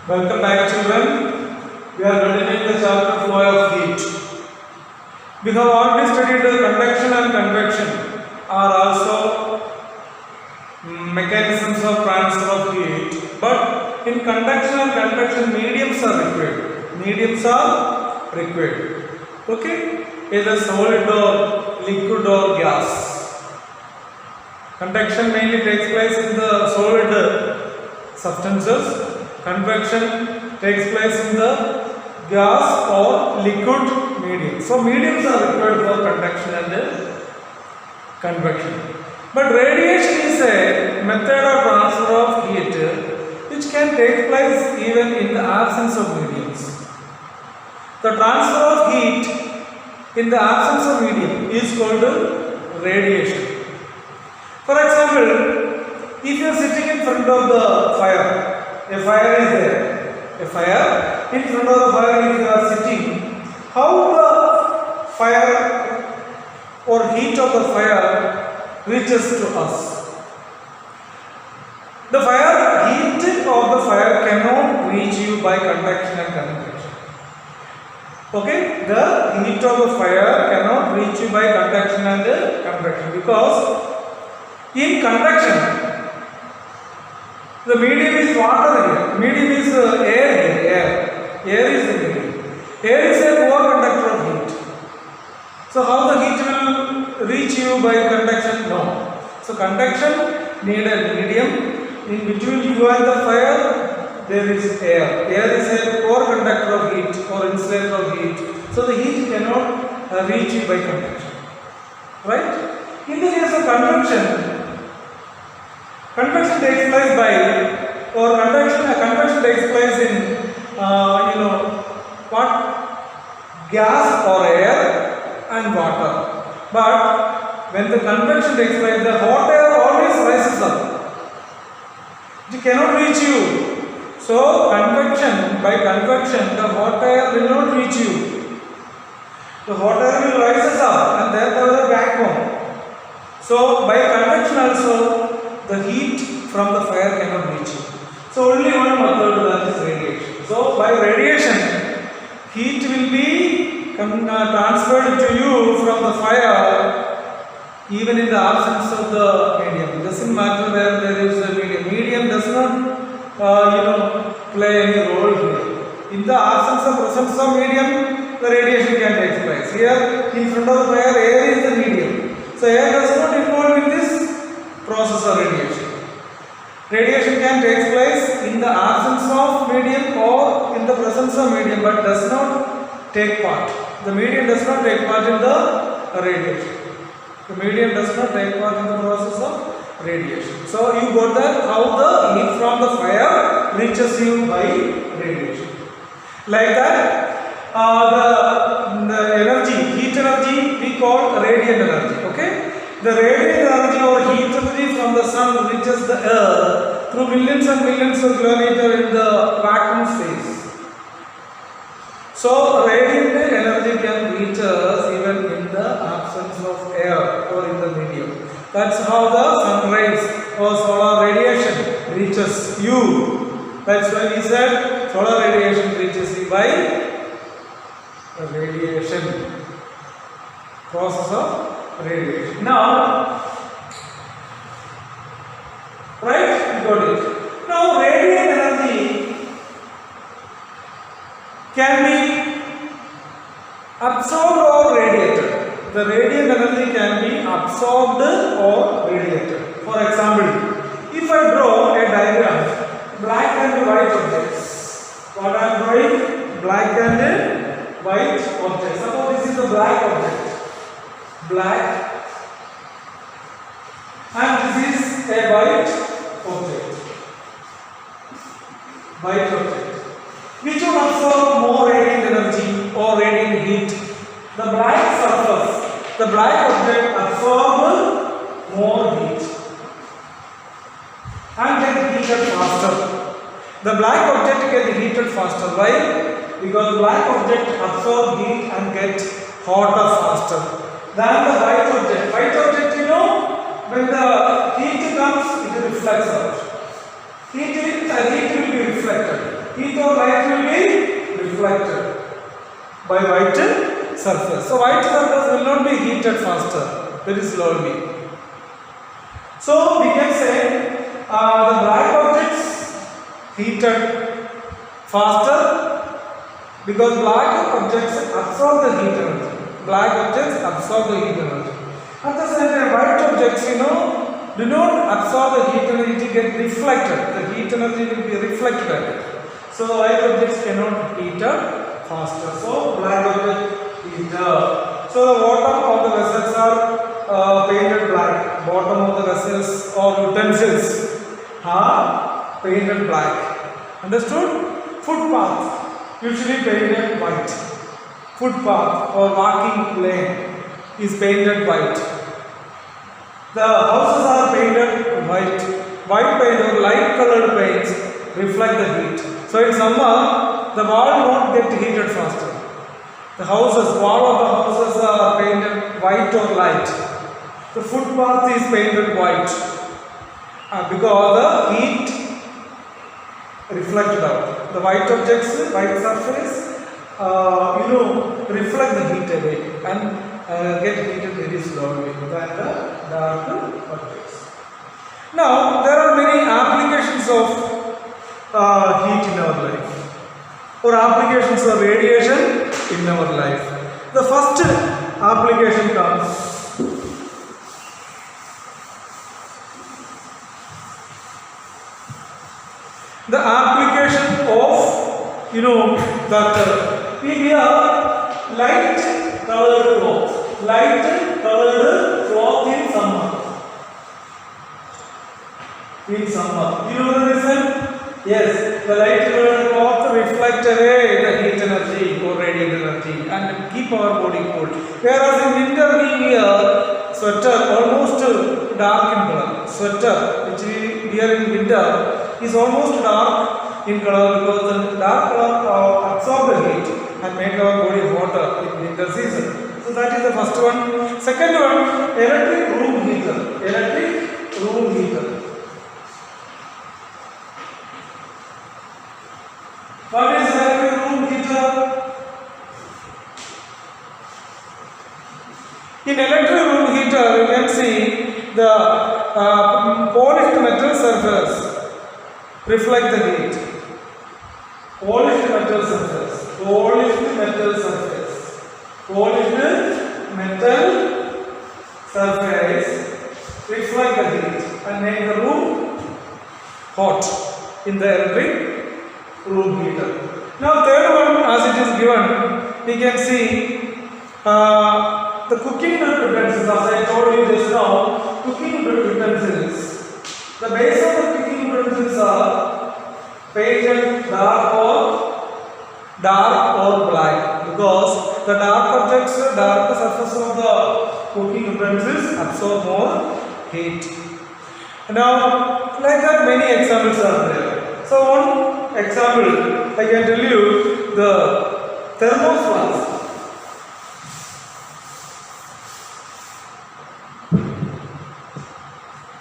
Welcome back, children. We are continuing the chapter flow of heat. We have already studied the conduction and convection are also mechanisms of transfer of heat. But in conduction and convection, mediums are required. Mediums are required. Okay? Either solid or liquid or gas. Conduction mainly takes place in the solid substances. Convection takes place in the gas or liquid medium. So mediums are required for conduction and convection. But radiation is a method of transfer of heat which can take place even in the absence of mediums. The transfer of heat in the absence of medium is called radiation. For example, if you are sitting in front of the fire, a fire is there. A fire, in front of the fire if you are sitting, how the fire or heat of the fire reaches to us? The fire, heat of the fire cannot reach you by conduction and convection. Okay, the heat of the fire cannot reach you by conduction and convection because in conduction the medium is water here, medium is air here, air is the medium. Air is a poor conductor of heat. So how the heat will reach you by conduction? No. So conduction need a medium. In between you and the fire there is air. Air is a poor conductor of heat or insulator of heat. So the heat cannot reach you by conduction. Right? In the case of convection, convection takes place by, or convection takes place in, gas or air and water. But when the convection takes place, the hot air always rises up. It cannot reach you. So by convection, the hot air will not reach you. The hot air will rises up and therefore the vacuum. So by convection also, the heat from the fire cannot reach you. So only one method, that is radiation. So by radiation, heat will be transferred to you from the fire even in the absence of the medium. It doesn't matter where there is a medium. Medium does not play any role here. In the absence of presence of medium, the radiation can take place. Here in front of the fire, air is the medium. So air does not involve in this process of radiation. Radiation can take place in the absence of medium or in the presence of medium, but does not take part. The medium does not take part in the radiation. The medium does not take part in the process of radiation. So you got that how the heat from the fire reaches you by radiation. Like that, the energy, heat energy, we call radiant energy. Okay. The radiant energy or heat energy from the sun reaches the earth through millions and millions of kilometers in the vacuum space. So radiant energy can reach us even in the absence of air or in the medium. That's how the sun rays or solar radiation reaches you. That's why we said solar radiation reaches you by the radiation process of radiation. Now, right? You got it. Now, radiant energy can be absorbed or radiated. The radiant energy can be absorbed or radiated. For example, if I draw a diagram, black and white objects. What I am drawing? Black and white objects. Suppose this is the black object. Black, and this is a white object. White object. Which one absorb more radiant energy or radiant heat? The black surface. The black object absorb more heat and get heated faster. The black object get heated faster. Why? Because black object absorb heat and get hotter faster than the white object. White object, when the heat comes, it reflects out. Heat will be reflected. Heat or light will be reflected by white surface. So white surface will not be heated faster, very slowly. So we can say the black objects heated faster because black objects absorb the heat energy. Black objects absorb the heat energy. At the same time, white objects, do not absorb the heat energy, get reflected. The heat energy will be reflected. So white objects cannot heat up faster. So black objects heat up. So the bottom of the vessels are painted black. Bottom of the vessels or utensils are painted black. Understood? Footpath usually painted white. Footpath or walking lane is painted white. The houses are painted white. White paint or light colored paints reflect the heat. So in summer, the wall won't get heated faster. The wall of the houses are painted white or light. The footpath is painted white because the heat reflected out. The white objects, white surface, reflect the heat away and get heated very slowly than the dark objects. Now, there are many applications of heat in our life or applications of radiation in our life. The first application comes the application of that we have light colored cloth in summer. You know the reason? Yes, the light colored cloth reflect away the heat energy or radiant energy and keep our body cool. Whereas in winter we wear sweater almost dark in color. Sweater which we wear in winter is almost dark in color because the dark color absorb the heat and make our body hotter in winter season. So that is the first one. Second one, electric room heater. What is electric room heater? In electric room heater, you can see the polished metal surface reflect the heat. Polished metal surface reflect the heat and make the room hot in the electric room heater. Now third one, as it is given, we can see the cooking utensils. As I told you just now, cooking utensils. The base of the cooking utensils are painted dark or black because the dark surface of the cooking utensils absorb more heat. Now, like that, many examples are there. So, one example I can tell you, the thermos flask.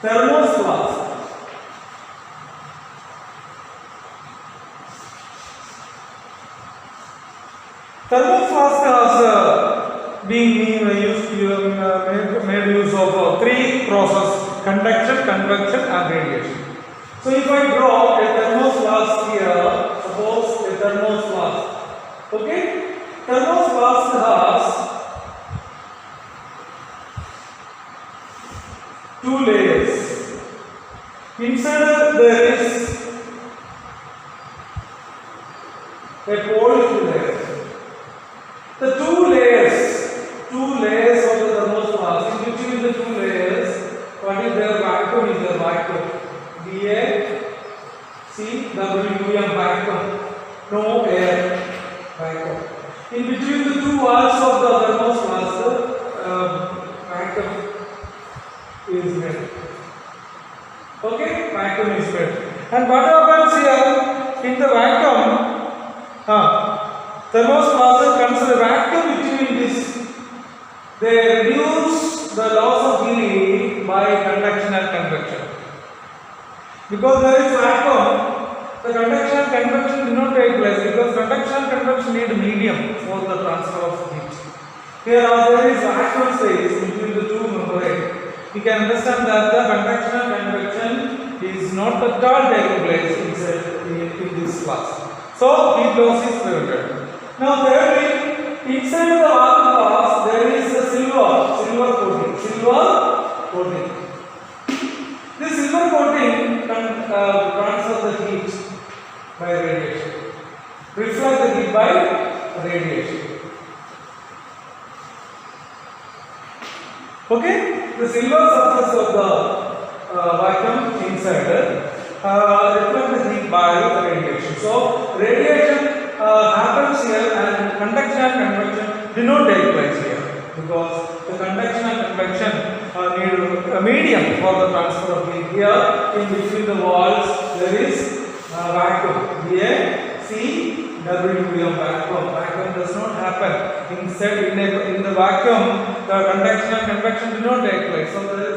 Thermos flask. Thermos flask has made use of three processes: conduction, convection, and radiation. So if I draw a thermos flask here, suppose a thermos flask. Okay, thermos flask has two layers. Inside there is a polished layer. The two layers of the thermos flask. In between the two layers, what is their vacuum? Is the vacuum. VACWM vacuum. No air vacuum. In between the two walls of the thermos flask, vacuum is made. Okay, vacuum is made. And what happens here in the vacuum? Thermos flask comes the vacuum between this. They reduce the loss of heat by conduction and convection. Because there is vacuum, the conduction and convection do not take place because conduction and convection need medium for the transfer of heat. Here there is vacuum space between the two membranes. We can understand that the conduction and convection is not at all taking place in this class. So heat loss is prevented. Now thirdly, inside the vacuum glass there is a silver coating. This silver coating can transfer the heat by radiation, reflect the heat by radiation. Okay, the silver surface of the vacuum inside reflect the heat by radiation. So radiation happens here and conduction and convection do not take place here because the conduction and convection need a medium for the transfer of heat. Here in between the walls there is vacuum, vacuum. Vacuum does not happen. Instead, in the vacuum, the conduction and convection do not take place. So there